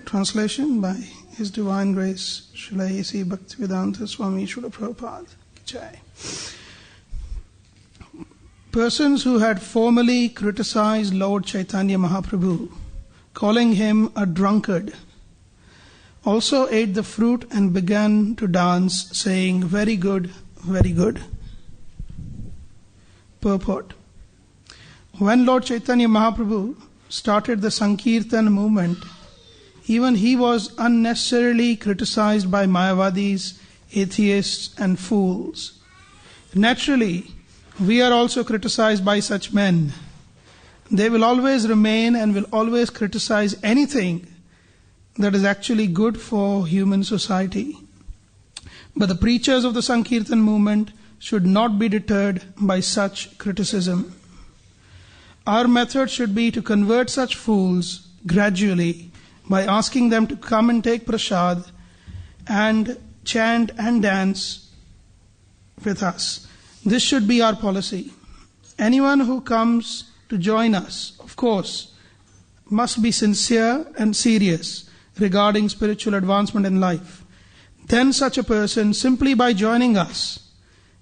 Translation by His Divine Grace, Srila A.C. Bhaktivedanta Swami Srila Prabhupada. Jai. Persons who had formerly criticized Lord Chaitanya Mahaprabhu, calling him a drunkard, also ate the fruit and began to dance, saying, "Very good, very good." Purport. When Lord Chaitanya Mahaprabhu started the Sankirtan movement, even he was unnecessarily criticized by Mayavadis, atheists and fools. Naturally, we are also criticized by such men. They will always remain and will always criticize anything that is actually good for human society. But the preachers of the Sankirtan movement should not be deterred by such criticism. Our method should be to convert such fools gradually by asking them to come and take prasad and chant and dance with us. This should be our policy. Anyone who comes to join us, of course, must be sincere and serious regarding spiritual advancement in life. Then such a person, simply by joining us,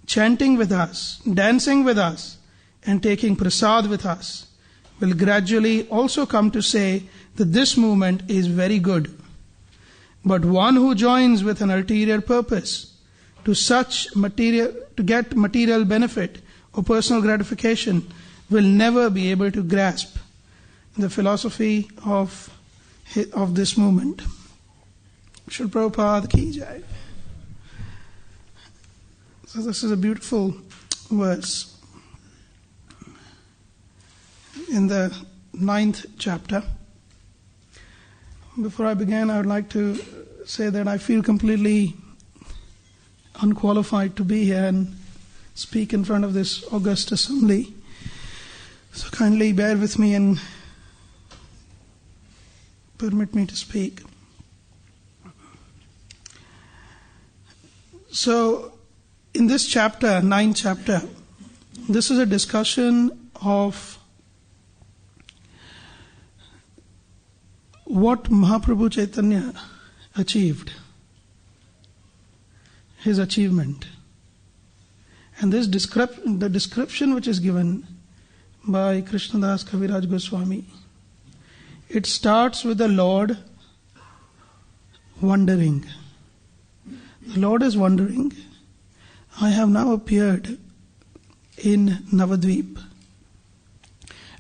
chanting with us, dancing with us, and taking prasad with us, will gradually also come to say that this movement is very good. But one who joins with an ulterior purpose to get material benefit or personal gratification will never be able to grasp the philosophy of this movement. Srila Prabhupada ki jai. So this is a beautiful verse in the 9th chapter. Before I begin, I would like to say that I feel completely unqualified to be here and speak in front of this august assembly. So kindly bear with me and permit me to speak. So, in this chapter, 9th chapter, this is a discussion of what Mahaprabhu Chaitanya achieved, his achievement. And this the description which is given by Krishnadas Kaviraj Goswami, it starts with the Lord wondering. The Lord is wondering, I have now appeared in Navadvip,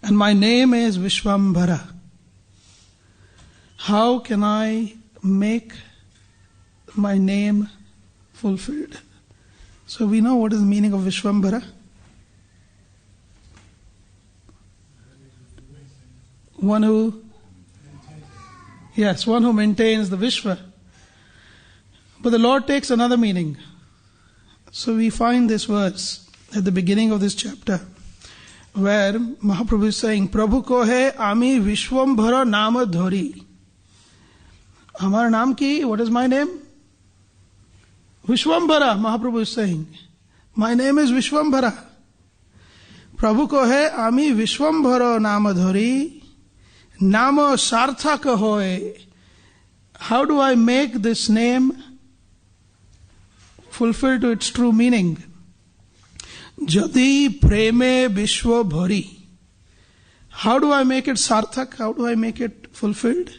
and my name is Vishwambhara. How can I make my name fulfilled? So we know what is the meaning of Vishwambhara. One who maintains the Vishwa. But the Lord takes another meaning. So we find this verse at the beginning of this chapter, where Mahaprabhu is saying, Prabhu ko hai ami Vishwambhara nama dhori. Amar naam ki, what is my name? Vishwambhara, Mahaprabhu is saying. My name is Vishwambhara. Prabhu ko hai ami Vishwambhara nama dhori. Nama sarthaka hoy. How do I make this name fulfill to its true meaning? Jadi preme vishwa bhari. How do I make it sarthak? How do I make it fulfilled?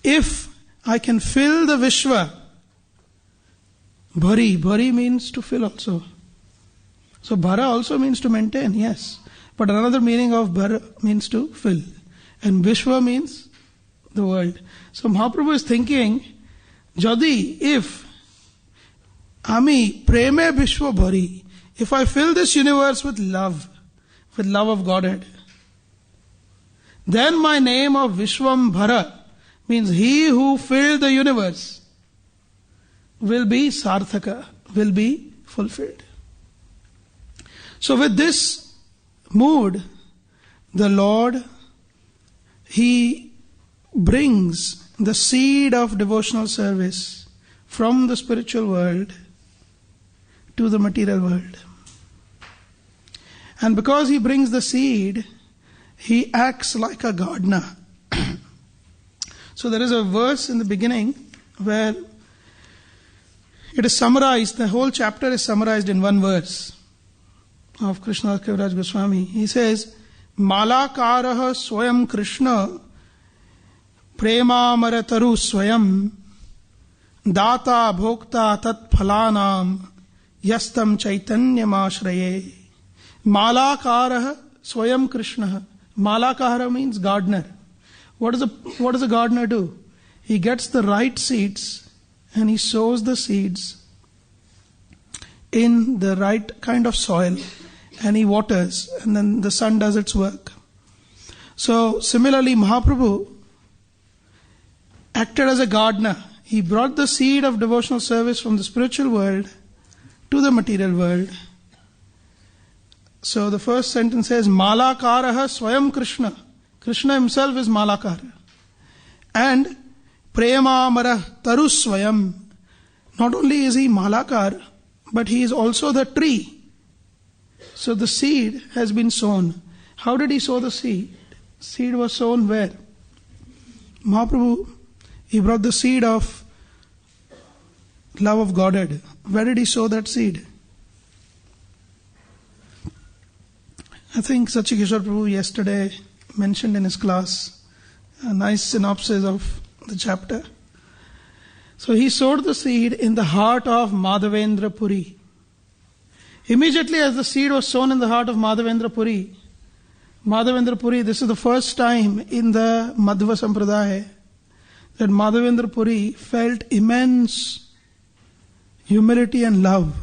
If I can fill the Vishwa. Bhari means to fill also. So bhara also means to maintain, yes. But another meaning of bhara means to fill. And Vishwa means the world. So Mahaprabhu is thinking, Jadi, if Ami preme Vishwa bhari, if I fill this universe with love of Godhead, then my name of Vishwambhara means he who filled the universe will be sarthaka, will be fulfilled. So with this mood, the Lord, He brings the seed of devotional service from the spiritual world to the material world. And because He brings the seed, He acts like a gardener. So there is a verse in the beginning where it is summarized, the whole chapter is summarized in one verse of Krishnadas Kaviraj Goswami. He says, Malakaraha swayam Krishna premamara-taru swayam data bhokta tat phalanam yastam chaitanyam ashraye. Malakaraha swayam Krishna. Malakara means gardener. What does a gardener do? He gets the right seeds and he sows the seeds in the right kind of soil and he waters, and then the sun does its work. So similarly, Mahaprabhu acted as a gardener. He brought the seed of devotional service from the spiritual world to the material world. So the first sentence says, Malakaraha swayam Krishna. Krishna himself is Malakara. And Premamara Taru swayam. Not only is he Malakar, but he is also the tree. So the seed has been sown. How did he sow the seed? Seed was sown where? Mahaprabhu, he brought the seed of love of Godhead. Where did he sow that seed? I think Sachikeshwar Prabhu yesterday mentioned in his class a nice synopsis of the chapter. So he sowed the seed in the heart of Madhavendra Puri. Immediately as the seed was sown in the heart of Madhavendra Puri, this is the first time in the Madhva Sampradaya that Madhavendra Puri felt immense humility and love.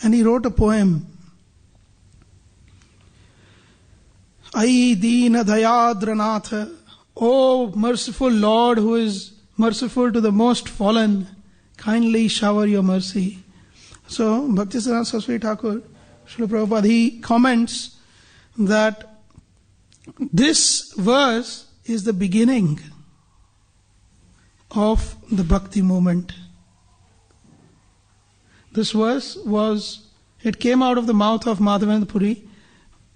And he wrote a poem. Ai Deena Dayadranatha, O merciful Lord who is merciful to the most fallen, kindly shower your mercy. So, Bhaktisiddhanta Saraswati Thakur, Srila Prabhupada, he comments that this verse is the beginning of the Bhakti movement. This verse it came out of the mouth of Madhavendra Puri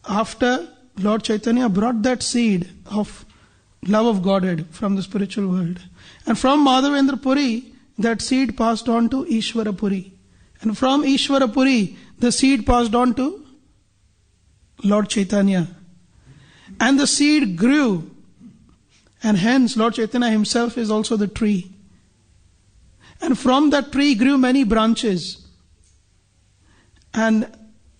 after Lord Chaitanya brought that seed of love of Godhead from the spiritual world. And from Madhavendra Puri, that seed passed on to Ishvara Puri. And from Ishvara Puri, the seed passed on to Lord Chaitanya. And the seed grew. And hence, Lord Chaitanya himself is also the tree. And from that tree grew many branches. And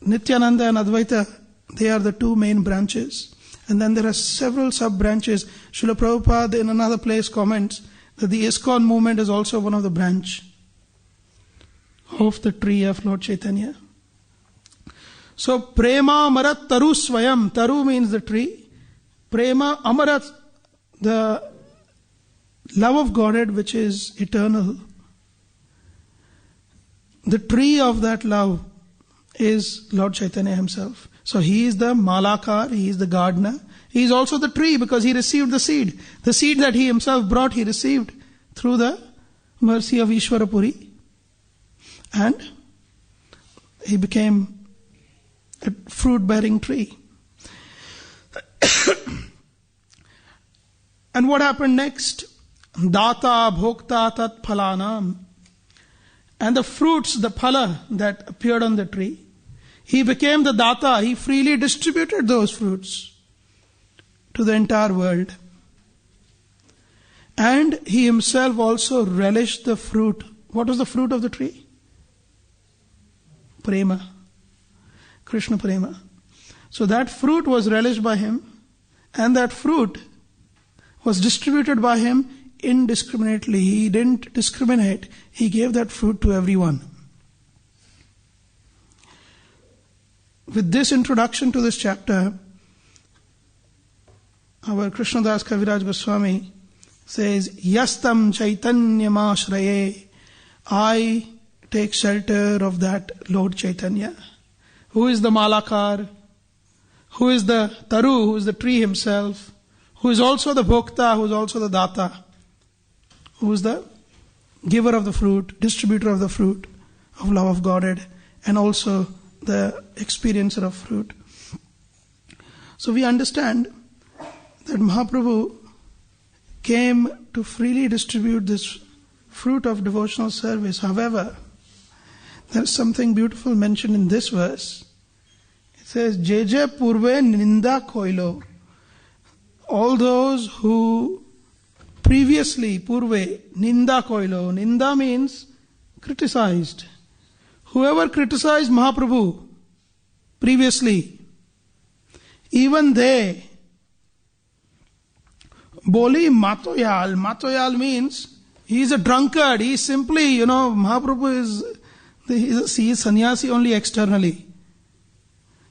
Nityananda and Advaita, they are the two main branches. And then there are several sub-branches. Srila Prabhupada in another place comments that the ISKCON movement is also one of the branch of the tree of Lord Chaitanya. So, Prema Amarat Taru Swayam. Taru means the tree. Prema Amarat, the love of Godhead which is eternal. The tree of that love is Lord Chaitanya himself. So he is the Malakar, he is the gardener. He is also the tree because he received the seed. The seed that he himself brought, he received through the mercy of Ishvara Puri. And he became a fruit-bearing tree. And what happened next? Data bhokta tat phalanam. And the fruits, the phala that appeared on the tree, he became the data. He freely distributed those fruits to the entire world. And he himself also relished the fruit. What was the fruit of the tree? Prema. Krishna Prema. So that fruit was relished by him, and that fruit was distributed by him indiscriminately. He didn't discriminate. He gave that fruit to everyone. With this introduction to this chapter, our Krishnadas Kaviraj Goswami says, Yastam Chaitanyam Ashraye. I take shelter of that Lord Chaitanya. Who is the Malakar? Who is the Taru? Who is the tree himself? Who is also the Bhokta? Who is also the Data? Who is the giver of the fruit, distributor of the fruit of love of Godhead, and also the experiencer of fruit. So we understand that Mahaprabhu came to freely distribute this fruit of devotional service. However, there is something beautiful mentioned in this verse. It says, Jeje purve ninda koilo. All those who previously, purve, ninda koilo. Ninda means criticized. Whoever criticized Mahaprabhu previously, even they, Boli Matoyal. Matoyal means he is a drunkard. He is simply, Mahaprabhu is sannyasi only externally.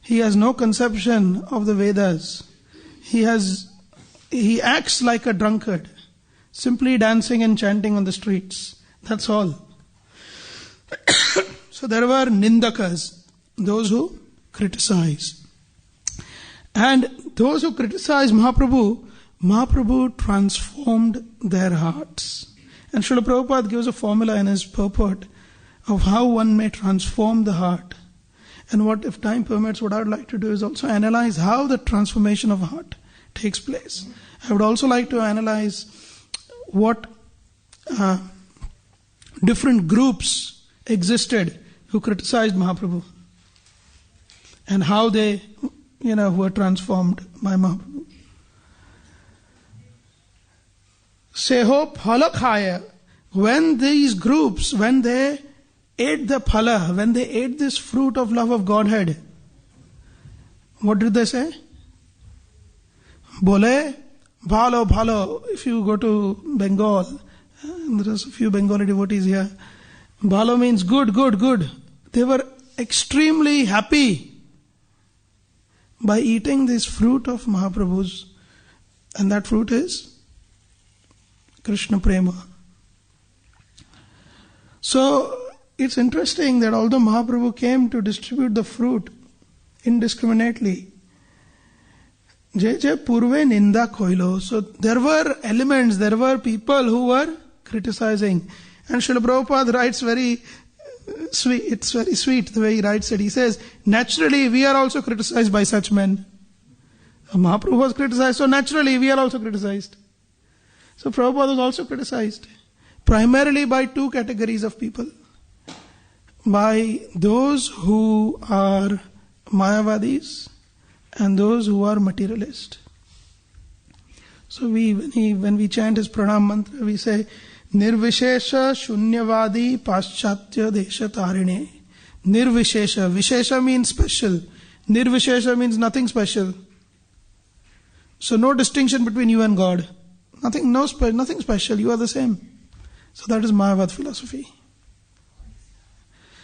He has no conception of the Vedas. He acts like a drunkard, simply dancing and chanting on the streets. That's all. So there were nindakas, those who criticize. And those who criticize Mahaprabhu transformed their hearts. And Srila Prabhupada gives a formula in his purport of how one may transform the heart. And what, if time permits, what I would like to do is also analyze how the transformation of heart takes place. I would also like to analyze what different groups existed who criticized Mahaprabhu and how they, were transformed by Mahaprabhu. Seho phala. When these groups, when they ate the phala, when they ate this fruit of love of Godhead, what did they say? Bole, bhalo, bhalo. If you go to Bengal, there are a few Bengali devotees here. Bhalo means good, good, good. They were extremely happy by eating this fruit of Mahaprabhu's, and that fruit is Krishna Prema. So it's interesting that although Mahaprabhu came to distribute the fruit indiscriminately, Jeje purve ninda koilo. So there were elements, there were people who were criticizing. And Srila Prabhupada writes very sweet, it's very sweet the way he writes it. He says, naturally we are also criticized by such men. Mahaprabhu was criticized, so naturally we are also criticized. So Prabhupada was also criticized, primarily by two categories of people. By those who are Mayavadis and those who are materialist. So when we chant his pranam mantra, we say, Nirvishesha Shunyavadi Paschatya Desha Tarine. Nirvishesha. Vishesha means special. Nirvishesha means nothing special. So no distinction between you and God. Nothing special. You are the same. So that is Mayavad philosophy.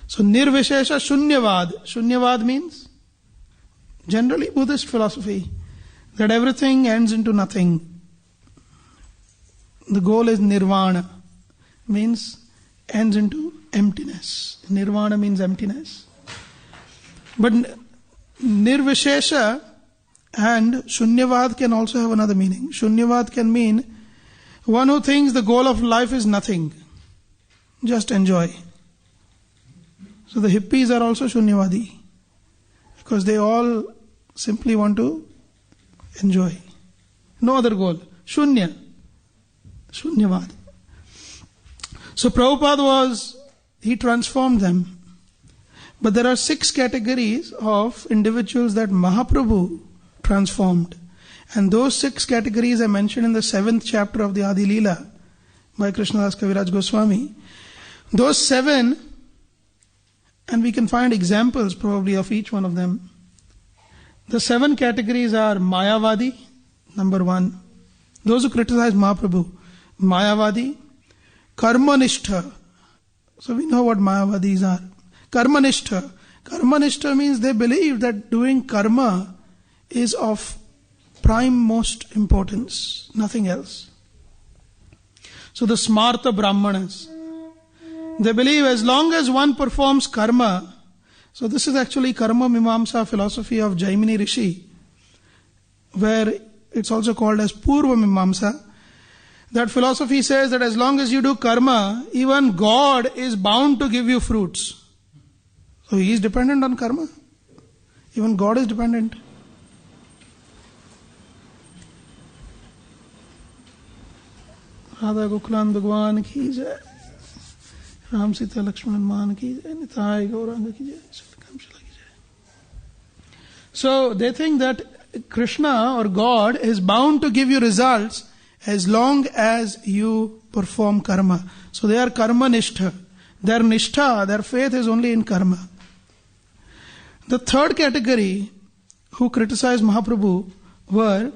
So Nirvishesha Shunyavad. Shunyavad means generally Buddhist philosophy that everything ends into nothing. The goal is Nirvana. Means ends into emptiness. Nirvana means emptiness. But Nirvishesha and Shunyavad can also have another meaning. Shunyavad can mean one who thinks the goal of life is nothing. Just enjoy. So the hippies are also Shunyavadi. Because they all simply want to enjoy. No other goal. Shunyavad. So Prabhupada he transformed them. But there are 6 categories of individuals that Mahaprabhu transformed. And those 6 categories are mentioned in the 7th chapter of the Adi Leela by Krishnadas Kaviraj Goswami. Those 7, and we can find examples probably of each one of them. The 7 categories are Mayavadi, number 1. Those who criticize Mahaprabhu. Mayavadi, Karmanishtha. So we know what Mayavadis are. Karmanishtha. Karmanishtha means they believe that doing karma is of prime most importance, nothing else. So the Smarta Brahmanas, they believe as long as one performs karma, so this is actually Karma Mimamsa philosophy of Jaimini Rishi, where it's also called as Purva Mimamsa. That philosophy says that as long as you do karma, even God is bound to give you fruits. So he is dependent on karma. Even God is dependent. Radha Gokulan Bhagwan ki jai. Ram Sita Lakshman Hanuman ki jai. Nitai Gauranga ki jai. Satyakam ki jai. So they think that Krishna or God is bound to give you results as long as you perform karma. So they are karma nishtha. Their nishtha, their faith is only in karma. The third category who criticized Mahaprabhu were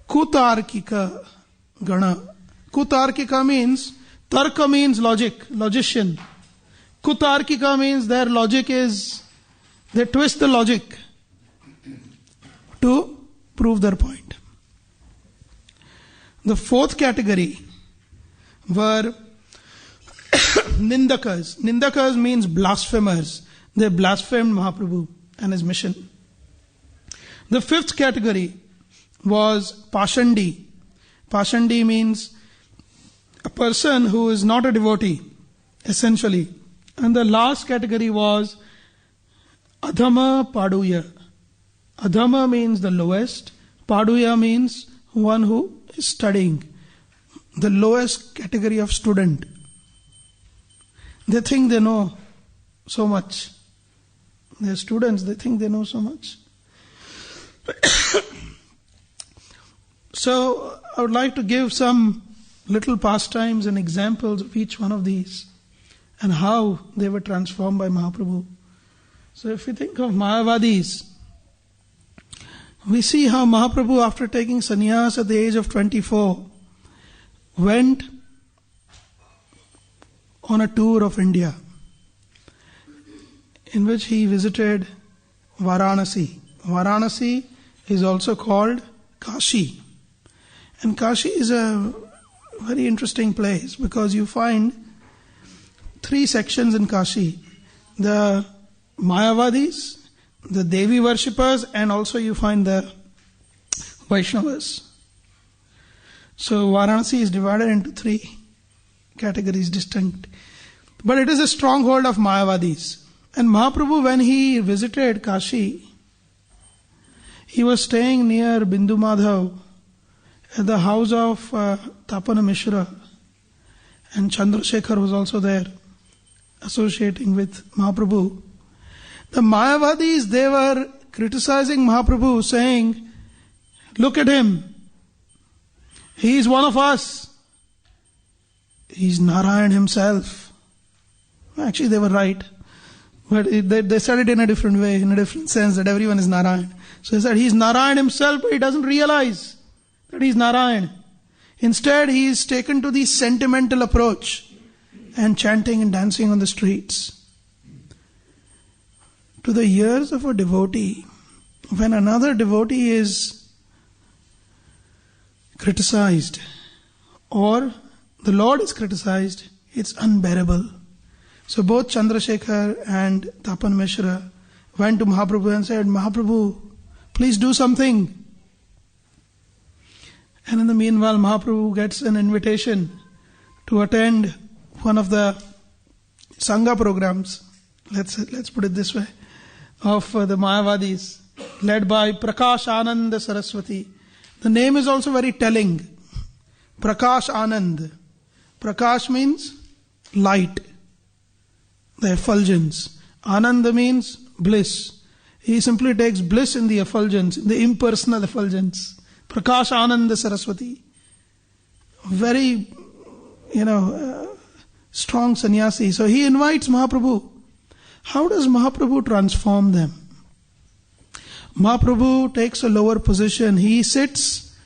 Kutarkika Gana. Kutarkika means, Tarka means logic, logician. Kutarkika means their logic is, they twist the logic to prove their point. The fourth category were Nindakas. Nindakas means blasphemers. They blasphemed Mahaprabhu and his mission. The fifth category was Pashandi. Pashandi means a person who is not a devotee, essentially. And the last category was Adhama Paduya. Adhama means the lowest. Paduya means one who is studying. The lowest category of student. They think they know so much. They are students, they think they know so much. So, I would like to give some little pastimes and examples of each one of these and how they were transformed by Mahaprabhu. So, if we think of Mayavadis, we see how Mahaprabhu, after taking sannyas at the age of 24, went on a tour of India in which he visited Varanasi. Varanasi is also called Kashi. And Kashi is a very interesting place because you find three sections in Kashi. The Mayavadis, the Devi worshippers, and also you find the Vaishnavas. So Varanasi is divided into three categories distinct. But it is a stronghold of Mayavadis. And Mahaprabhu, when he visited Kashi, he was staying near Bindu Madhav at the house of Tapana Mishra, and Chandrasekhar was also there associating with Mahaprabhu. The Mayavadis, they were criticizing Mahaprabhu, saying, look at him, he is one of us, he is Narayan himself. Actually they were right, but they said it in a different way, in a different sense, that everyone is Narayan. So they said he is Narayan himself, but he doesn't realize that he is Narayan. Instead, he is taken to the sentimental approach and chanting and dancing on the streets. To the ears of a devotee, when another devotee is criticized or the Lord is criticized, it's unbearable. So both Chandrasekhar and Tapan Mishra went to Mahaprabhu and said, Mahaprabhu, please do something. And in the meanwhile, Mahaprabhu gets an invitation to attend one of the Sangha programs, let's put it this way, of the Mayavadis, led by Prakash Anand Saraswati. The name is also very telling. Prakash Anand. Prakash means light, the effulgence. Ananda means bliss. He simply takes bliss in the effulgence, in the impersonal effulgence. Prakash Ananda Saraswati. Very, strong sannyasi. So he invites Mahaprabhu. How does Mahaprabhu transform them? Mahaprabhu takes a lower position. He sits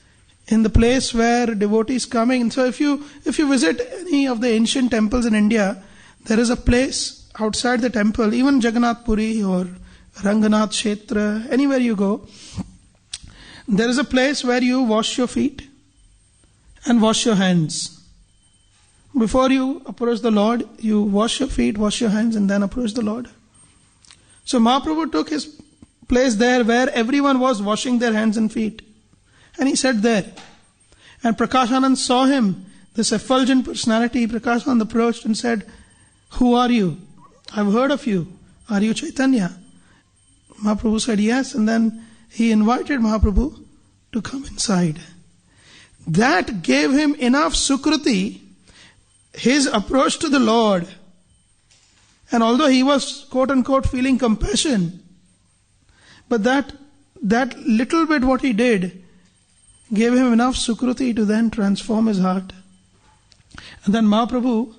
in the place where devotees coming. And so if you visit any of the ancient temples in India, there is a place outside the temple, even Jagannath Puri or Ranganath Kshetra, anywhere you go, there is a place where you wash your feet and wash your hands. Before you approach the Lord, you wash your feet, wash your hands, and then approach the Lord. So Mahaprabhu took his place there where everyone was washing their hands and feet. And he sat there. And Prakash Anand saw him, this effulgent personality. Prakash Anand approached and said, who are you? I've heard of you. Are you Chaitanya? Mahaprabhu said yes, and then he invited Mahaprabhu to come inside. that gave him enough sukruti, his approach to the Lord. And although he was quote unquote feeling compassion, but that little bit what he did gave him enough sukruti to then transform his heart. And then Mahaprabhu,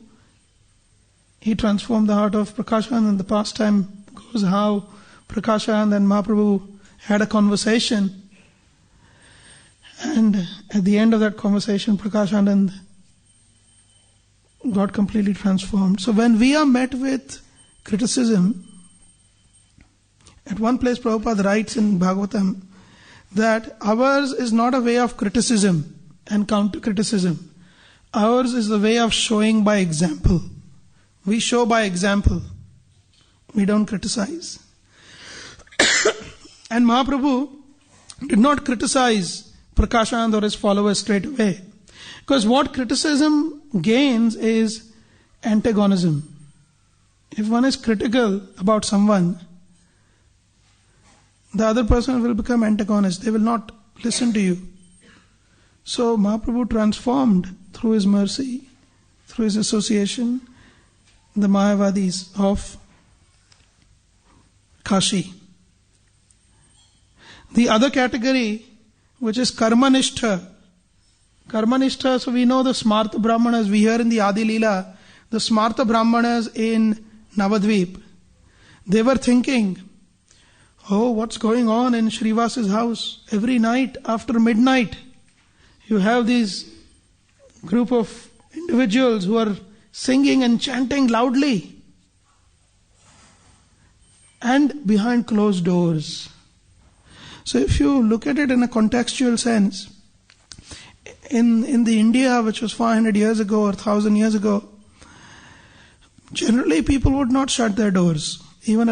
he transformed the heart of Prakashanand. And the pastime goes how Prakashanand and Mahaprabhu had a conversation. And at the end of that conversation, Prakashanand got completely transformed. So when we are met with criticism, at one place Prabhupada writes in Bhagavatam that ours is not a way of criticism and counter-criticism. Ours is the way of showing by example. We show by example. We don't criticize. And Mahaprabhu did not criticize Prakashanand or his followers straight away. Because what criticism gains is antagonism. If one is critical about someone, the other person will become antagonist. They will not listen to you. So Mahaprabhu transformed through his mercy, through his association, the Mayavadis of Kashi. The other category, which is Karmanishtha. Karmanishtha, so we know the Smartha Brahmanas. We hear in the Adi Leela, the Smartha Brahmanas in Navadvip. They were thinking, oh, what's going on in Srivas's house? Every night after midnight, you have these group of individuals who are singing and chanting loudly. And behind closed doors. So if you look at it in a contextual sense, in the India which was 500 years ago or 1000 years ago, generally people would not shut their doors. Even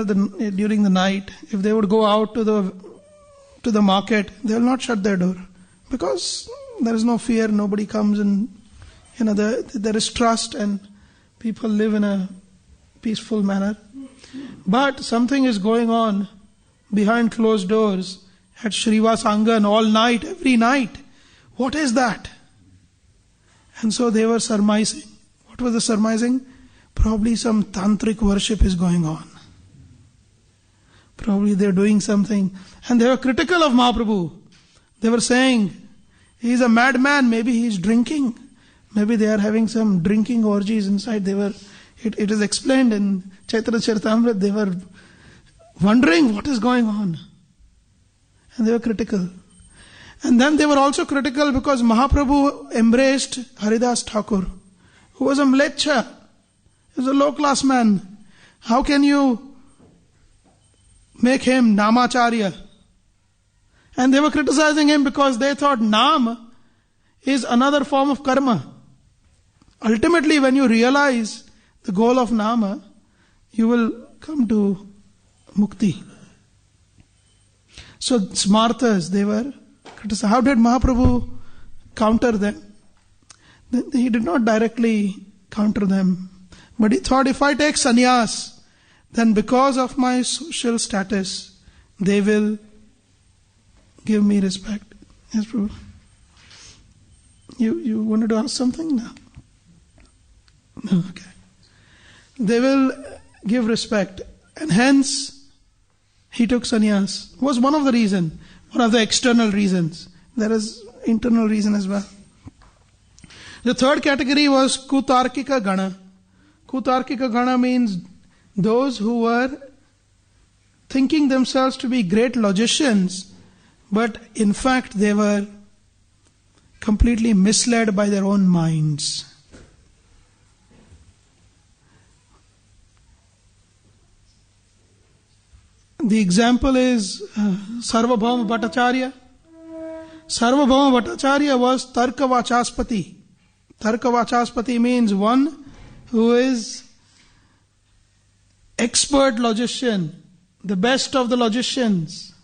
during the night, if they would go out to the market, they will not shut their door. Because there is no fear, nobody comes and there is trust and people live in a peaceful manner. But something is going on behind closed doors at Srivas Angan all night, every night. What is that? And so they were surmising. What was the surmising? Probably some tantric worship is going on. Probably they're doing something. And they were critical of Mahaprabhu. They were saying, he's a madman, maybe he's drinking. Maybe they are having some drinking orgies inside. It is explained in Chaitanya Charitamrita, they were wondering what is going on. And they were critical. And then they were also critical because Mahaprabhu embraced Haridas Thakur, who was a mlecha. He was a low-class man. How can you make him Namacharya? And they were criticizing him because they thought Nam is another form of karma. Ultimately, when you realize the goal of Nama, you will come to Mukti. So, Smarthas, they were criticized. How did Mahaprabhu counter them? He did not directly counter them. But he thought, if I take sannyas, then because of my social status, they will give me respect. Yes, Prabhu. You wanted to ask something? No. No, okay. They will give respect. And hence, he took sannyas. Was one of the reasons, one of the external reasons. There is internal reason as well. The third category was Kutarkika Gana. Kutarkika Gana means those who were thinking themselves to be great logicians, but in fact they were completely misled by their own minds. The example is Sarvabhauma Bhattacharya. Sarvabhauma Bhattacharya was Tarka Vachaspati. Tarka Vachaspati means one who is expert logician, the best of the logicians.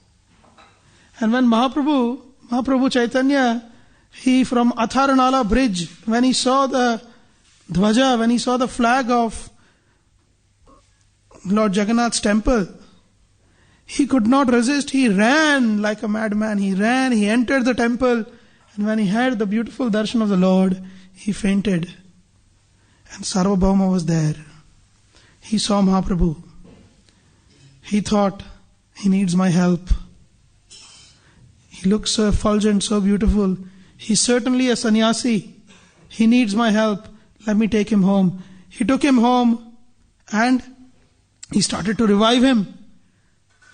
And when Mahaprabhu Chaitanya, he from Atharanala bridge, when he saw the dhwaja, when he saw the flag of Lord Jagannath's temple, he could not resist. He ran like a madman. He ran, he entered the temple, And when he had the beautiful darshan of the Lord, he fainted. And Sarvabhauma was there. He saw Mahaprabhu. He thought, he needs my help. He looks so effulgent, so beautiful. He's certainly a sannyasi. He needs my help. Let me take him home. He took him home and he started to revive him.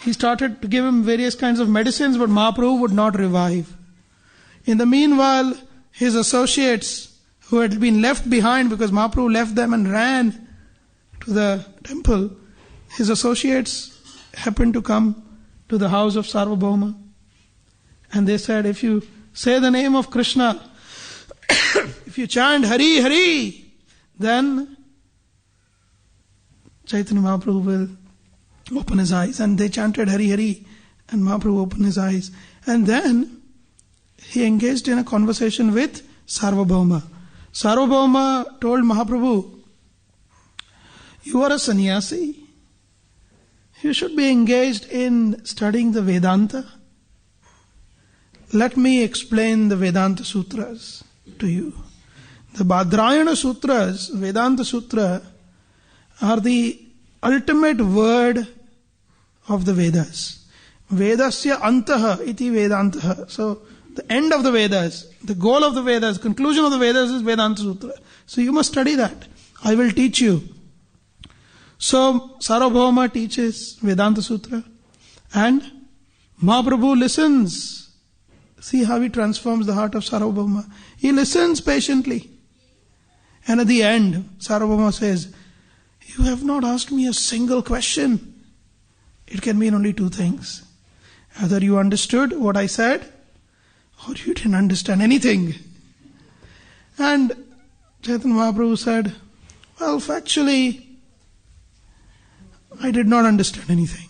He started to give him various kinds of medicines, but Mahaprabhu would not revive. In the meanwhile, his associates who had been left behind because Mahaprabhu left them and ran to the temple, his associates happened to come to the house of Sarvabhauma. And they said, if you say the name of Krishna, if you chant Hari Hari, then Chaitanya Mahaprabhu will open his eyes. And they chanted Hari Hari, and Mahaprabhu opened his eyes. And then he engaged in a conversation with Sarvabhauma. Sarvabhauma told Mahaprabhu, you are a sannyasi. You should be engaged in studying the Vedanta. Let me explain the Vedanta Sutras to you. The Bhadrayana Sutras, Vedanta Sutra, are the ultimate word of the Vedas. Vedasya antaha iti Vedantaha. So, the end of the Vedas, the goal of the Vedas, conclusion of the Vedas is Vedanta Sutra. So you must study that. I will teach you. So Sarvabhauma teaches Vedanta Sutra and Mahaprabhu listens. See how he transforms the heart of Sarvabhauma. He listens patiently. And at the end, Sarvabhauma says, you have not asked me a single question. It can mean only two things. Either you understood what I said, or you didn't understand anything. And Chaitanya Mahaprabhu said, well, factually, I did not understand anything.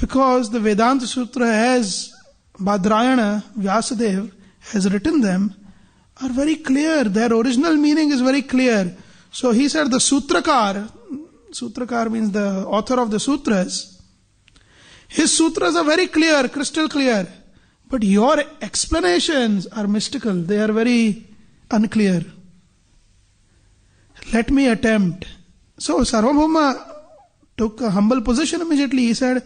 Because the Vedanta Sutra, as Bhadrayana, Vyasadeva has written them, are very clear. Their original meaning is very clear. So he said the Sutrakar means the author of the sutras, his sutras are very clear, crystal clear. But your explanations are mystical. They are very unclear. Let me attempt. So Sarvabhauma took a humble position immediately. He said,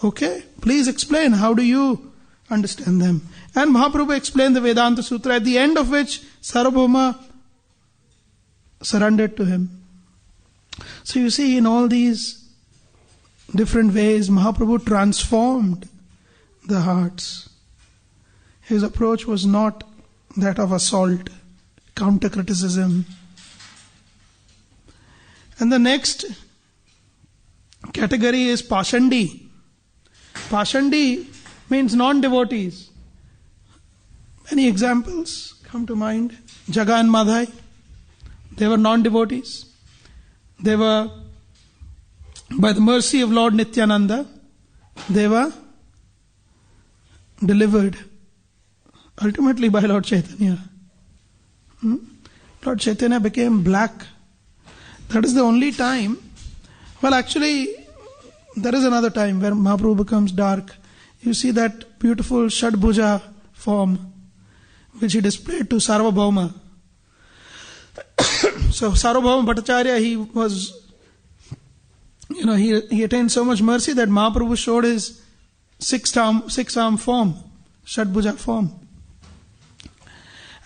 okay, please explain. How do you understand them? And Mahaprabhu explained the Vedanta Sutra, at the end of which Sarvabhauma surrendered to him. So you see, in all these different ways, Mahaprabhu transformed the hearts. His approach was not that of assault, counter-criticism. And the next category is Pashandi. Pashandi means non-devotees. Many examples come to mind. Jaga and Madhai, they were non-devotees. They were, by the mercy of Lord Nityananda, they were delivered ultimately by Lord Chaitanya. Lord Chaitanya became black. That is the only time. Well, actually, there is another time where Mahaprabhu becomes dark. You see that beautiful Shadbhuja form which he displayed to Sarvabhauma. So Sarvabhauma Bhattacharya, he was, he attained so much mercy that Mahaprabhu showed his six-arm form, Shadbhuja form.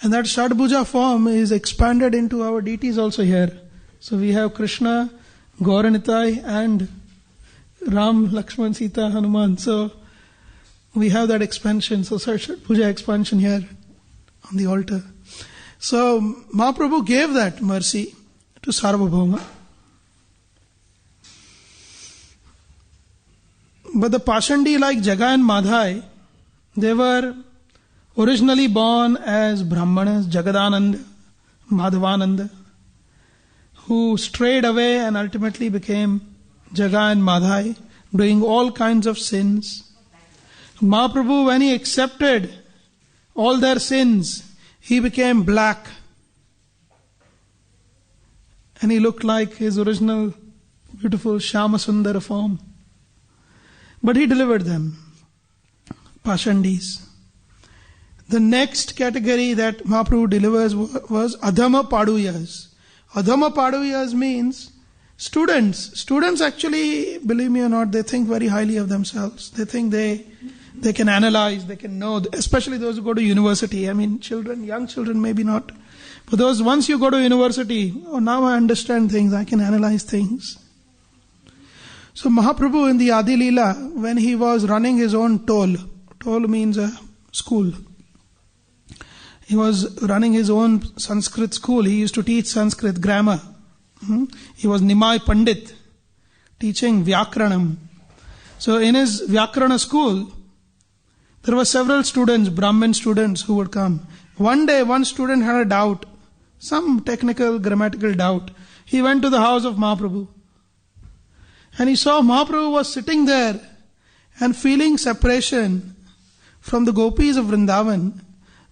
And that Shadbhuja form is expanded into our deities also here. So we have Krishna, Gauranitai and Ram, Lakshman, Sita, Hanuman. So we have that expansion. So Shadbhuja expansion here on the altar. So Mahaprabhu gave that mercy to Sarvabhauma. But the Pashandi like Jaga and Madhai, they were originally born as Brahmanas, Jagadananda, Madhavananda, who strayed away and ultimately became Jaga and Madhai, doing all kinds of sins. Mahaprabhu, when he accepted all their sins, he became black. And he looked like his original beautiful Shyama Sundara form. But he delivered them, Pashandis. The next category that Mahaprabhu delivers was Adhama Paduyas. Adhama Paduyas means students. Students actually, believe me or not, they think very highly of themselves. They think they can analyze, they can know, especially those who go to university. I mean, children, young children maybe not. But those, once you go to university, oh, now I understand things, I can analyze things. So Mahaprabhu in the Adi Leela, when he was running his own toll means a school. He was running his own Sanskrit school. He used to teach Sanskrit grammar. He was Nimai Pandit, teaching Vyakranam. So in his Vyakrana school, there were several students, Brahmin students who would come. One day, one student had a doubt, some technical, grammatical doubt. He went to the house of Mahaprabhu. And he saw Mahaprabhu was sitting there and feeling separation from the gopis of Vrindavan.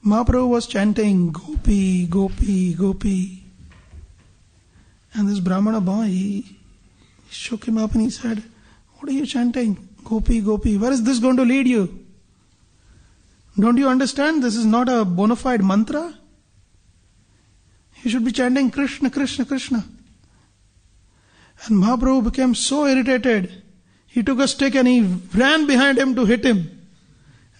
Mahaprabhu was chanting, Gopi, Gopi, Gopi. And this Brahmana boy, he shook him up and he said, what are you chanting? Gopi, Gopi. Where is this going to lead you? Don't you understand? This is not a bona fide mantra. You should be chanting Krishna, Krishna, Krishna. And Mahaprabhu became so irritated. He took a stick and he ran behind him to hit him.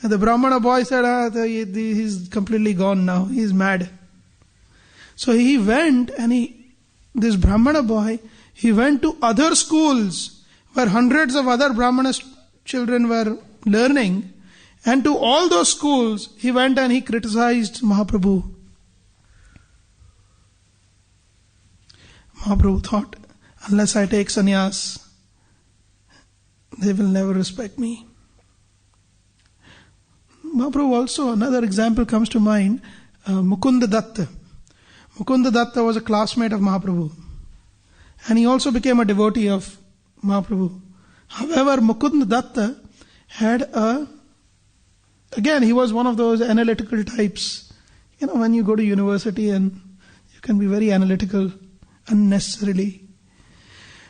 And the Brahmana boy said, he's completely gone now. He's mad. So he went and this Brahmana boy, he went to other schools where hundreds of other Brahmana children were learning. And to all those schools, he went and he criticized Mahaprabhu. Mahaprabhu thought, unless I take sannyas, they will never respect me. Mahaprabhu also, another example comes to mind, Mukunda Datta. Mukunda Datta was a classmate of Mahaprabhu. And he also became a devotee of Mahaprabhu. However, Mukunda Datta had again, he was one of those analytical types. You know, when you go to university and you can be very analytical unnecessarily.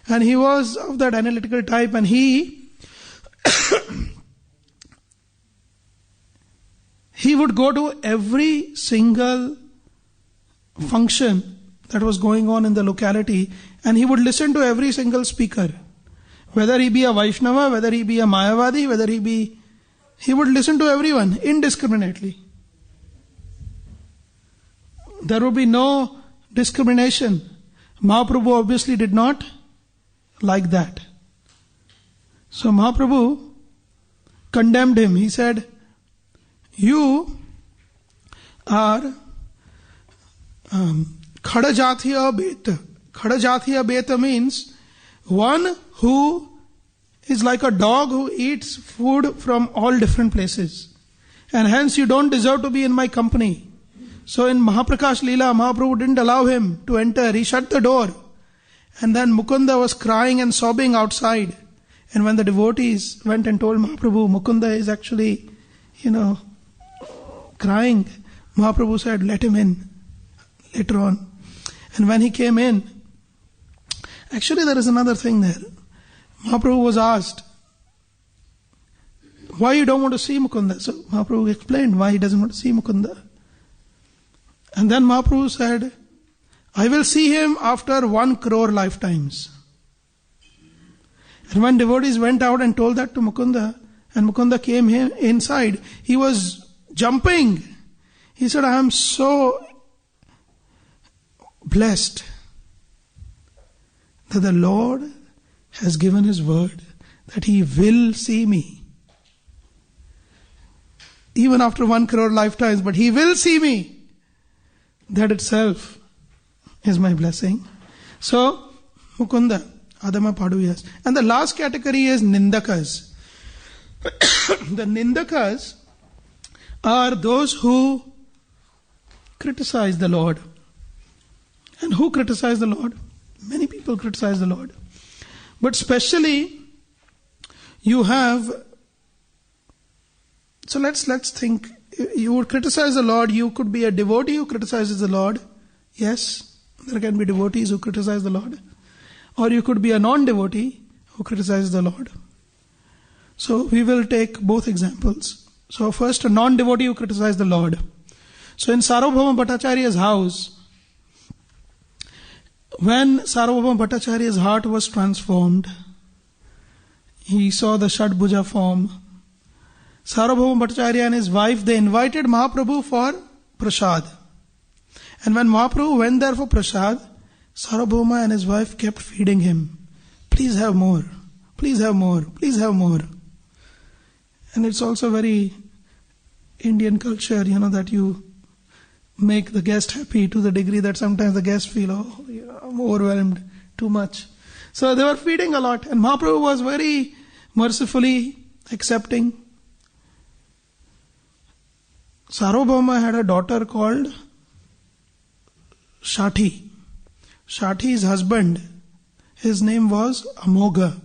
And he was of that analytical type, and he would go to every single function that was going on in the locality, and he would listen to every single speaker. Whether he be a Vaishnava, whether he be a Mayavadi, he would listen to everyone indiscriminately. There would be no discrimination. Mahaprabhu obviously did not like that. So Mahaprabhu condemned him. He said, you are Khadajathiya Beta. Khadajathiya Beta means one who is like a dog who eats food from all different places. And hence you don't deserve to be in my company. So in Mahaprakash Leela, Mahaprabhu didn't allow him to enter. He shut the door. And then Mukunda was crying and sobbing outside. And when the devotees went and told Mahaprabhu, Mukunda is actually, crying, Mahaprabhu said, let him in later on. And when he came in, actually there is another thing there. Mahaprabhu was asked, why you don't want to see Mukunda? So Mahaprabhu explained why he doesn't want to see Mukunda. And then Mahaprabhu said, I will see him after 1 crore lifetimes. And when devotees went out and told that to Mukunda, and Mukunda came inside, he was jumping. He said, I am so blessed that the Lord has given His word that He will see me. Even after 1 crore lifetimes, but He will see me. That itself is my blessing. So, Mukunda, Adama Paduyas. And the last category is Nindakas. The Nindakas are those who criticize the Lord. And who criticize the Lord? Many people criticize the Lord. But especially, you have... So let's think. You would criticize the Lord. You could be a devotee who criticizes the Lord. Yes, there can be devotees who criticize the Lord. Or you could be a non-devotee who criticizes the Lord. So we will take both examples. So first, a non-devotee who criticized the Lord. So in Sarvabhauma Bhattacharya's house, when Sarvabhauma Bhattacharya's heart was transformed, he saw the Shadbhuja form. Sarvabhauma Bhattacharya and his wife, they invited Mahaprabhu for prasad. And when Mahaprabhu went there for prasad, Sarvabhauma and his wife kept feeding him. Please have more. Please have more. Please have more. And it's also very Indian culture, that you make the guest happy to the degree that sometimes the guests feel, I'm overwhelmed, too much. So they were feeding a lot, and Mahaprabhu was very mercifully accepting. Sarvabhauma had a daughter called Shati. Shati's husband, his name was Amogha.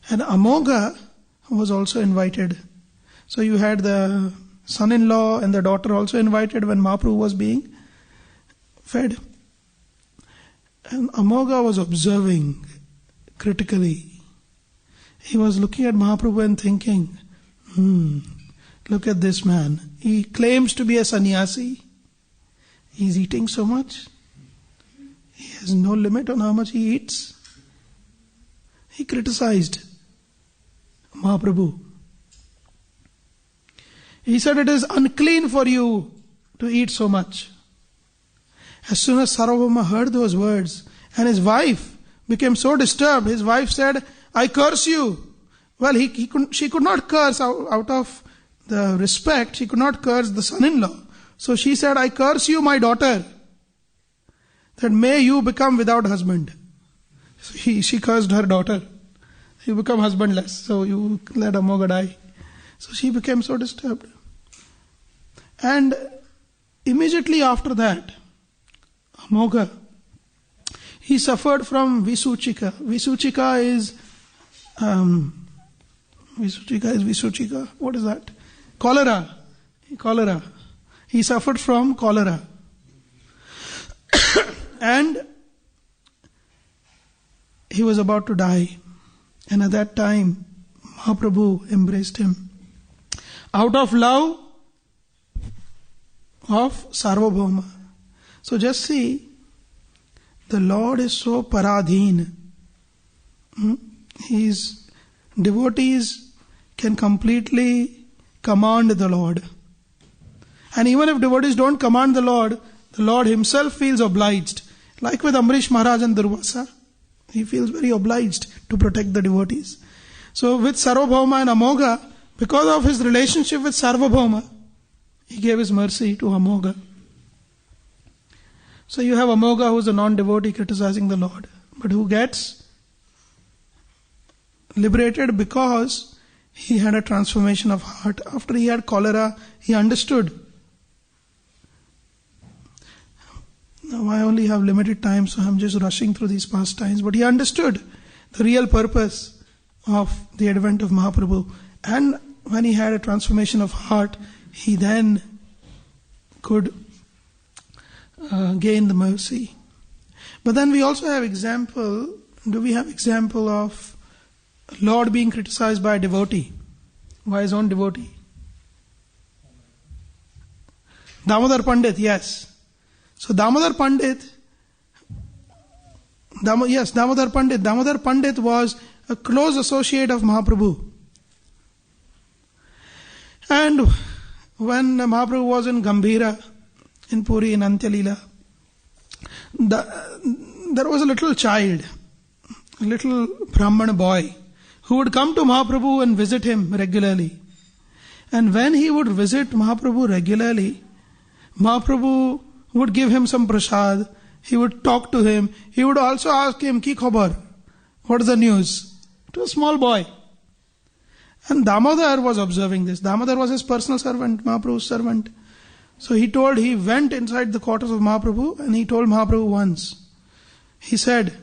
And Amogha was also invited. So you had the son-in-law and the daughter also invited when Mahaprabhu was being fed. And Amogha was observing critically. He was looking at Mahaprabhu and thinking, look at this man. He claims to be a sannyasi. He's eating so much. He has no limit on how much he eats. He criticized Mahaprabhu. He said, it is unclean for you to eat so much. As soon as Sarvabhauma heard those words, and his wife became so disturbed, his wife said, I curse you. Well, she could not curse out of the respect, she could not curse the son-in-law. So she said, I curse you, my daughter, that may you become without husband. So she cursed her daughter. You become husbandless, so you let Amogha die. So she became so disturbed. And immediately after that, Amogha, he suffered from Visuchika. Visuchika is what is that? Cholera. He suffered from cholera. And he was about to die. And at that time, Mahaprabhu embraced him. Out of love of Sarvabhauma. So just see, the Lord is so paradheen. His devotees can completely command the Lord. And even if devotees don't command the Lord himself feels obliged. Like with Amrish Maharaj and Durvasa, he feels very obliged to protect the devotees. So with Sarvabhauma and Amogha, because of his relationship with Sarvabhauma, he gave his mercy to Amogha. So you have Amogha, who is a non-devotee criticizing the Lord, but who gets liberated because he had a transformation of heart. After he had cholera, he understood. Now I only have limited time, so I'm just rushing through these pastimes, but he understood the real purpose of the advent of Mahaprabhu. And when he had a transformation of heart, he then could gain the mercy. But then we also have example of Lord being criticized by a devotee, by his own devotee? Damodar Pandit, yes. So Damodar Pandit was a close associate of Mahaprabhu. And when Mahaprabhu was in Gambhira, in Puri, in Antyalila, there was a little child, a little Brahmana boy, who would come to Mahaprabhu and visit him regularly. And when he would visit Mahaprabhu regularly, Mahaprabhu would give him some prasad, he would talk to him, he would also ask him, Ki khabar? What is the news? To a small boy. And Damodar was observing this. Damodar was his personal servant, Mahaprabhu's servant. So he went inside the quarters of Mahaprabhu and he told Mahaprabhu once. He said,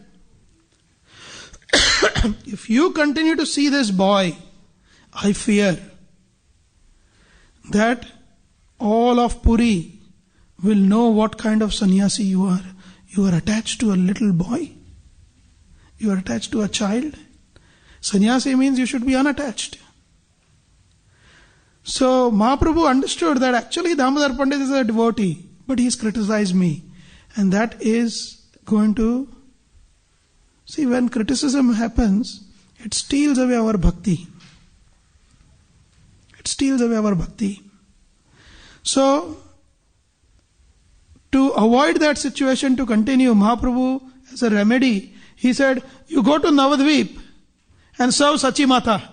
if you continue to see this boy, I fear that all of Puri will know what kind of sannyasi you are. You are attached to a little boy. You are attached to a child. Sannyasi means you should be unattached. So Mahaprabhu understood that actually Damodar Pandit is a devotee, but he's criticized me. And that is going to... See, when criticism happens, it steals away our bhakti. It steals away our bhakti. So, to avoid that situation to continue, Mahaprabhu, as a remedy, he said, you go to Navadvip and serve Sachi Mata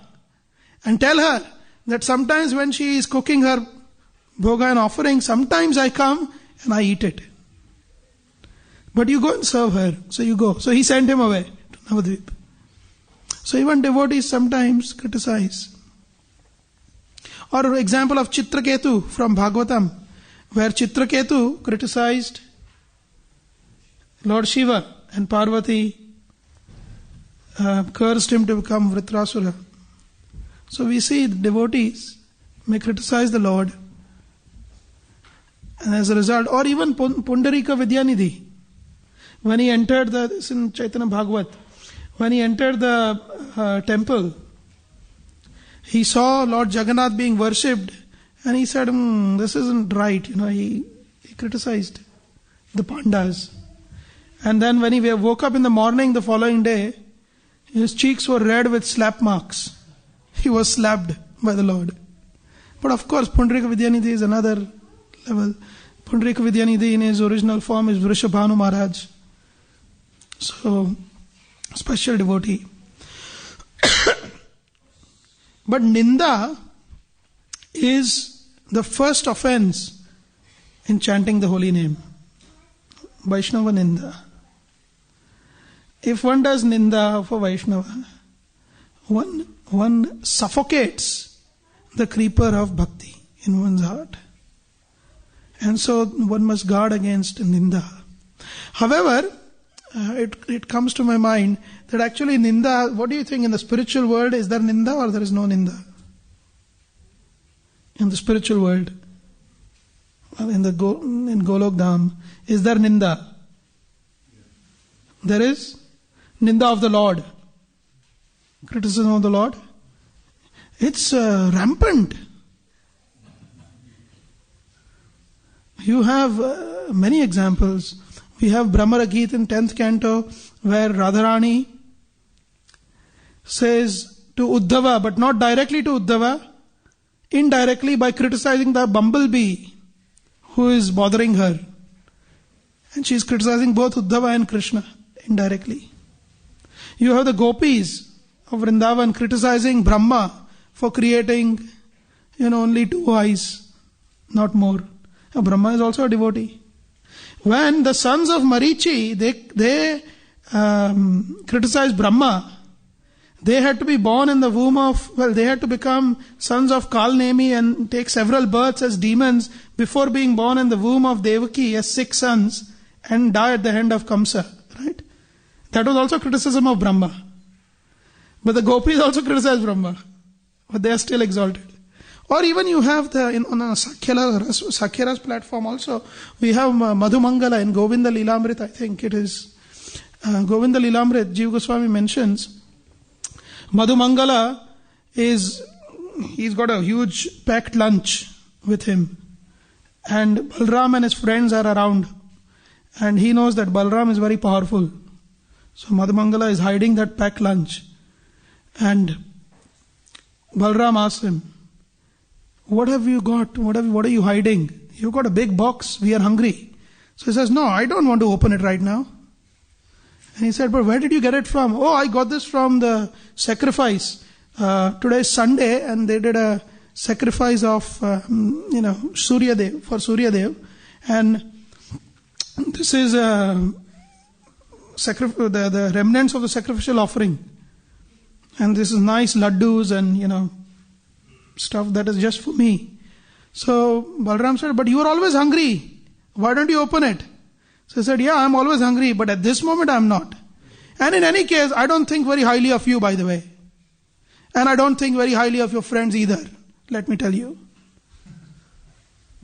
and tell her that sometimes when she is cooking her bhoga and offering, sometimes I come and I eat it. But you go and serve her. So you go. So he sent him away to Navadvip. So even devotees sometimes criticize. Or example of Chitraketu from Bhagavatam, where Chitraketu criticized Lord Shiva and Parvati cursed him to become Vritrasura. So we see the devotees may criticize the Lord, and as a result, or even Pundarika Vidyanidhi, when he entered this in Chaitanya Bhagavat, when he entered the temple, he saw Lord Jagannath being worshipped, and he said, this isn't right. He criticized the Pandas. And then when he woke up in the morning the following day, his cheeks were red with slap marks. He was slapped by the Lord. But of course, Pundarika Vidyanidhi is another level. Pundarika Vidyanidhi in his original form is Vrishabhanu Maharaj. So, special devotee. But Ninda is the first offense in chanting the holy name. Vaishnava Ninda. If one does Ninda for Vaishnava, one suffocates the creeper of bhakti in one's heart. And so one must guard against Ninda. However, it comes to my mind that actually Ninda, what do you think in the spiritual world, is there Ninda or there is no Ninda? In the spiritual world, well, in Golok Dham, is there Ninda? There is Ninda of the Lord. Criticism of the Lord. It's rampant. You have many examples. We have Brahmara Geet in 10th canto, where Radharani says to Uddhava, but not directly to Uddhava, indirectly by criticizing the bumblebee who is bothering her. And she is criticizing both Uddhava and Krishna indirectly. You have the gopis of Vrindavan criticizing Brahma for creating, only 2 eyes, not more. Brahma is also a devotee. When the sons of Marichi, they criticized Brahma, they had to be born in the womb of, they had to become sons of Kalnemi and take several births as demons before being born in the womb of Devaki as 6 sons and die at the hand of Kamsa. Right? That was also criticism of Brahma. But the gopis also criticized Brahma. But they are still exalted. Or even you have on Sakhya's platform also, we have Madhumangala in Govinda Lilamrit, I think it is. Govinda Lilamrit, Jiva Goswami mentions, Madhumangala he's got a huge packed lunch with him. And Balram and his friends are around. And he knows that Balram is very powerful. So Madhumangala is hiding that packed lunch. And Balram asks him, what have you got? What are you hiding? You've got a big box. We are hungry. So he says, no, I don't want to open it right now. And he said, but where did you get it from? Oh, I got this from the sacrifice. Today is Sunday and they did a sacrifice of, Suryadev, for Suryadev. And this is the remnants of the sacrificial offering. And this is nice laddus and, stuff that is just for me. So Balram said, but you are always hungry. Why don't you open it? So he said, yeah, I'm always hungry, but at this moment I'm not. And in any case, I don't think very highly of you, by the way. And I don't think very highly of your friends either. Let me tell you.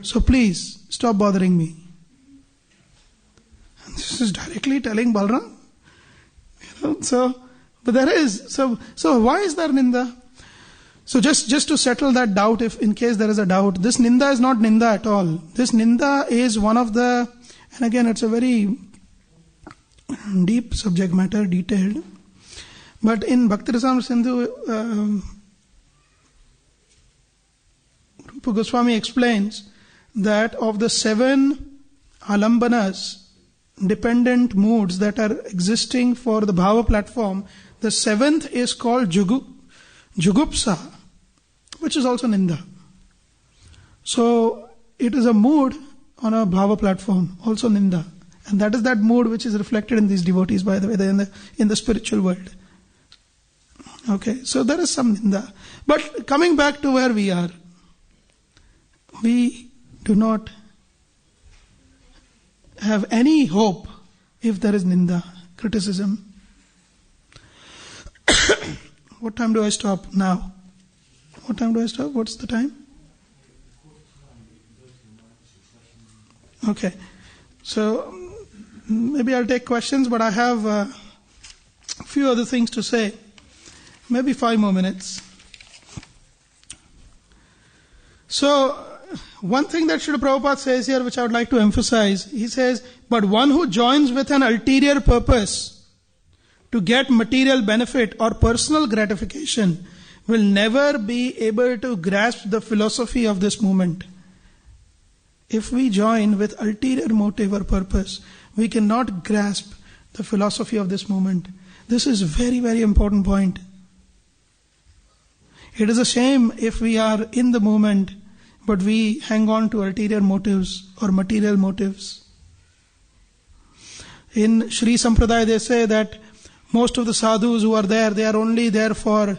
So please, stop bothering me. And this is directly telling Balram. But there is. So why is there Ninda? So just to settle that doubt, if in case there is a doubt, this ninda is not ninda at all. This ninda is one of the, and again it's a very deep subject matter, detailed. But in Bhakti Rasamrita Sindhu, Rupa Goswami explains that of the 7 alambanas, dependent moods that are existing for the bhava platform, the 7th is called jugupsa, which is also ninda. So it is a mood on a bhava platform, also ninda. And that is that mood which is reflected in these devotees, by the way, in the spiritual world. Okay, so there is some ninda. But coming back to where we are, we do not have any hope if there is ninda, criticism. What time do I stop now? What time do I stop? What's the time? Okay, so maybe I'll take questions, but I have a few other things to say. Maybe 5 more minutes. So, one thing that Srila Prabhupada says here, which I would like to emphasize, he says, but one who joins with an ulterior purpose to get material benefit or personal gratification will never be able to grasp the philosophy of this movement. If we join with ulterior motive or purpose, we cannot grasp the philosophy of this movement. This is a very, very important point. It is a shame if we are in the movement, but we hang on to ulterior motives or material motives. In Sri Sampradaya, they say that most of the sadhus who are there, they are only there for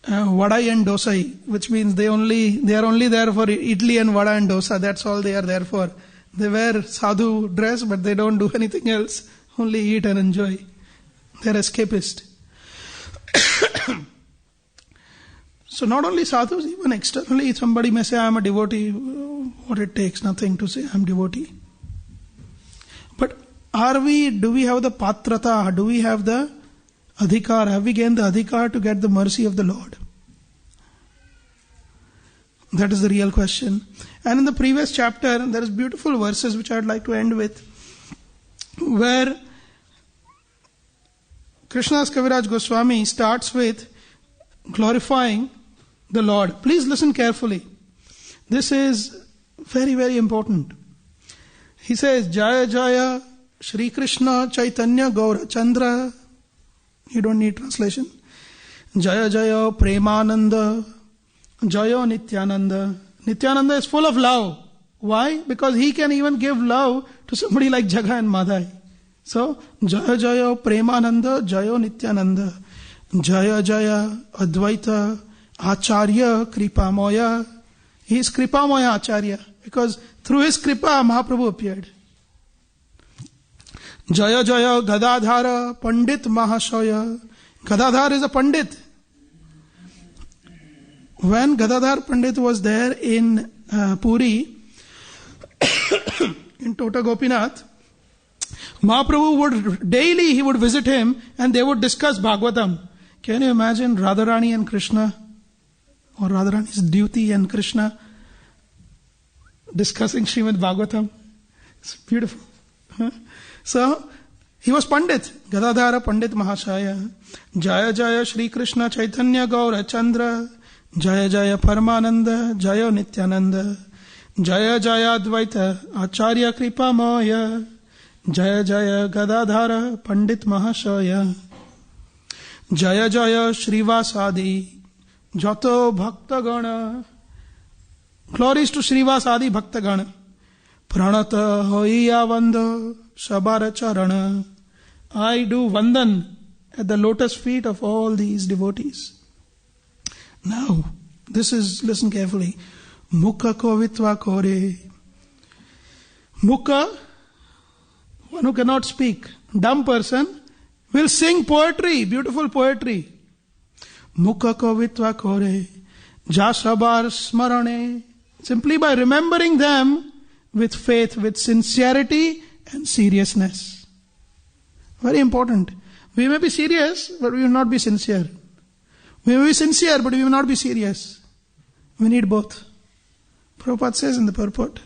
vadai and dosai, which means they are only there for idli and vada and dosa. That's all they are there for. They wear sadhu dress, but they don't do anything else. Only eat and enjoy. They are escapist. So not only sadhus, even externally, somebody may say, I am a devotee. What it takes, nothing to say, I am devotee. But do we have the patrata? Do we have the adhikar? Have we gained the adhikar to get the mercy of the Lord? That is the real question. And in the previous chapter, there is beautiful verses which I would like to end with, where Krishnadas Kaviraj Goswami starts with glorifying the Lord. Please listen carefully. This is very, very important. He says, Jaya Jaya Shri Krishna Chaitanya Gaura Chandra. You don't need translation. Jaya Jaya Premananda Jaya Nityananda. Nityananda is full of love. Why? Because he can even give love to somebody like Jaga and Madhai. So, Jaya Jaya Premananda Jaya Nityananda. Jaya Jaya Advaita Acharya Kripamoya. He is Kripamoya Acharya, because through his Kripa Mahaprabhu appeared. Jaya Jaya Gadadhara Pandit Mahashaya. Gadadhar is a Pandit. When Gadadhar Pandit was there in Puri, in Tota Gopinath, Mahaprabhu would daily visit him and they would discuss Bhagavatam. Can you imagine Radharani and Krishna, or Radharani's duty and Krishna discussing Srimad Bhagavatam? It's beautiful. So, he was Pandit, Gadadhara Pandit Mahashaya. Jaya Jaya Shri Krishna Chaitanya Gaura Chandra. Jaya Jaya Paramananda Jaya Nityananda. Jaya Jaya Advaita Acharya Kripa Maya. Jaya Jaya Gadadhara Pandit Mahashaya. Jaya Jaya Srivasadi Jato Bhaktagana. Glories to Srivasadi Bhaktagana. Pranata Hoiya Vanda Sabara Charana. I do Vandan at the lotus feet of all these devotees. Now, listen carefully. Mukha Kovitva Kore. Mukha, one who cannot speak, dumb person, will sing poetry, beautiful poetry. Mukha Kovitva Kore. Jasabar Smarane. Simply by remembering them with faith, with sincerity and seriousness. Very important. We may be serious, but we will not be sincere. We may be sincere, but we may not be serious. We need both. Prabhupada says in the purport,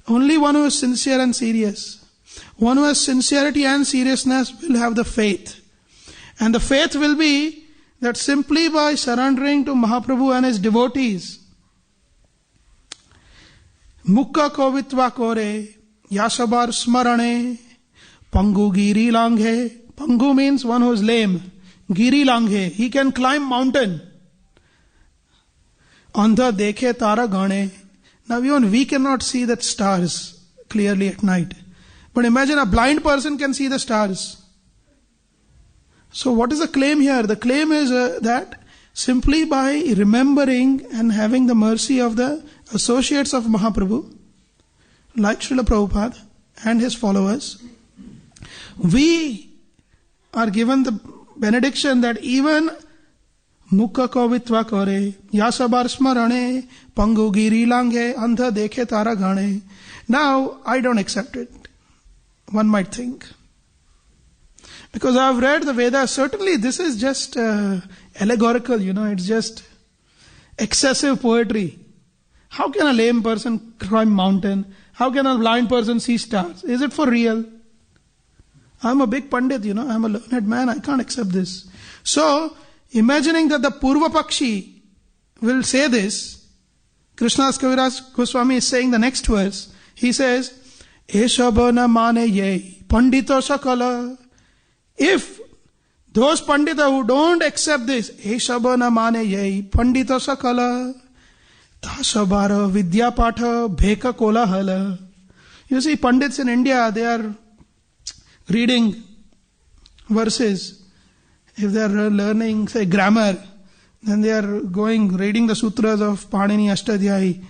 only one who is sincere and serious, one who has sincerity and seriousness will have the faith. And the faith will be that simply by surrendering to Mahaprabhu and his devotees, Mukha kovitva kore, yasabar smarane, pangu giri langhe. Pangu means one who is lame. Giri langhe, he can climb mountain. Andha dekhe tara gane. Now even we cannot see the stars clearly at night. But imagine a blind person can see the stars. So what is the claim here? The claim is that simply by remembering and having the mercy of the associates of Mahaprabhu, like Srila Prabhupada and his followers, we are given the benediction that even Mukha kovitva kore, yasabar smarane, pangu giri langhe, andha dekhe tara gane. Now, I don't accept it. One might think. Because I have read the Vedas, certainly this is just allegorical, it's just excessive poetry. How can a lame person climb mountain? How can a blind person see stars? Is it for real? I'm a big pandit, I'm a learned man, I can't accept this. So, imagining that the Purva Pakshi will say this, Krishnadas Kaviraj Goswami is saying the next verse. He says, Eshabana mane ye, pandito sakala. If those pandita who don't accept this, Eshabana mane ye, pandito sakala, tasabara vidya patha bheka kolahala. You see, pandits in India, they are reading verses. If they are learning, say, grammar, then they are reading the sutras of Panini Ashtadhyayi.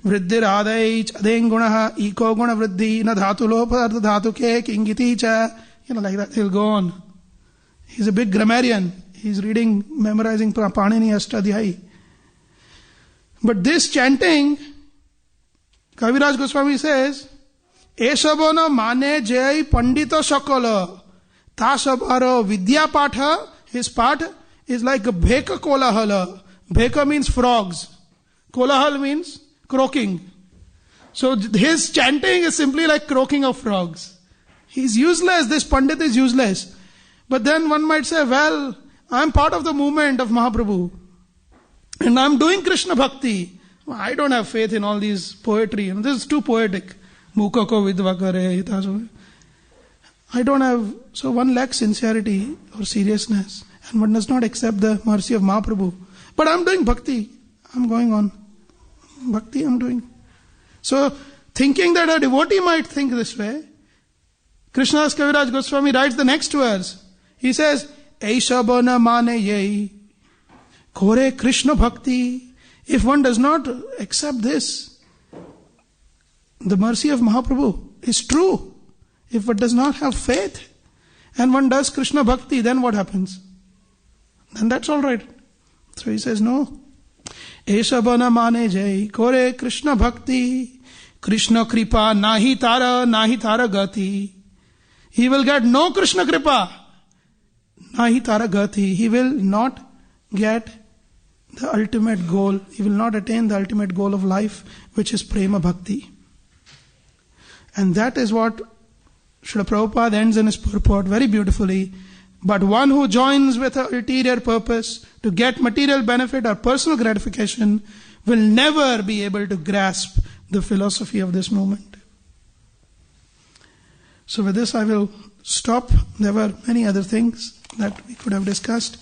Vriddhir adaich adeng gunaha eko guna vriddhi na dhatulo padartha dhatuke kingiti cha. Like that, he'll go on. He's a big grammarian. He's memorizing Panini Ashtadhyayi. But this chanting, Kaviraj Goswami says, Eshabona mane jai pandita sakala. Tasabara vidya patha, his part is like a bheka kolahala. Bheka means frogs. Kolahal means croaking. So his chanting is simply like croaking of frogs. He's useless, this pandit is useless. But then one might say, well, I'm part of the movement of Mahaprabhu. And I'm doing Krishna Bhakti. I don't have faith in all these poetry. This is too poetic. Mukha ko vidva kare. I don't have, so one lacks sincerity or seriousness, and one does not accept the mercy of Mahaprabhu. But I'm doing bhakti, I'm going on. Bhakti I'm doing. So, thinking that a devotee might think this way, Krishnadas Kaviraj Goswami writes the next verse. He says, Eishabana mane yei, kore Krishna bhakti. If one does not accept this, the mercy of Mahaprabhu is true. If one does not have faith and one does Krishna Bhakti, then what happens? Then that's alright. So he says, no. Eshabana mane jai, kore Krishna Bhakti, Krishna Kripa, nahi tara gati. He will get no Krishna Kripa, nahi tara gati. He will not get the ultimate goal. He will not attain the ultimate goal of life, which is Prema Bhakti. And that is what Srila Prabhupada ends in his purport very beautifully. But one who joins with an ulterior purpose to get material benefit or personal gratification will never be able to grasp the philosophy of this movement. So with this I will stop. There were many other things that we could have discussed.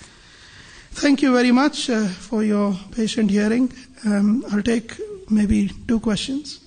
Thank you very much for your patient hearing. I'll take maybe 2 questions.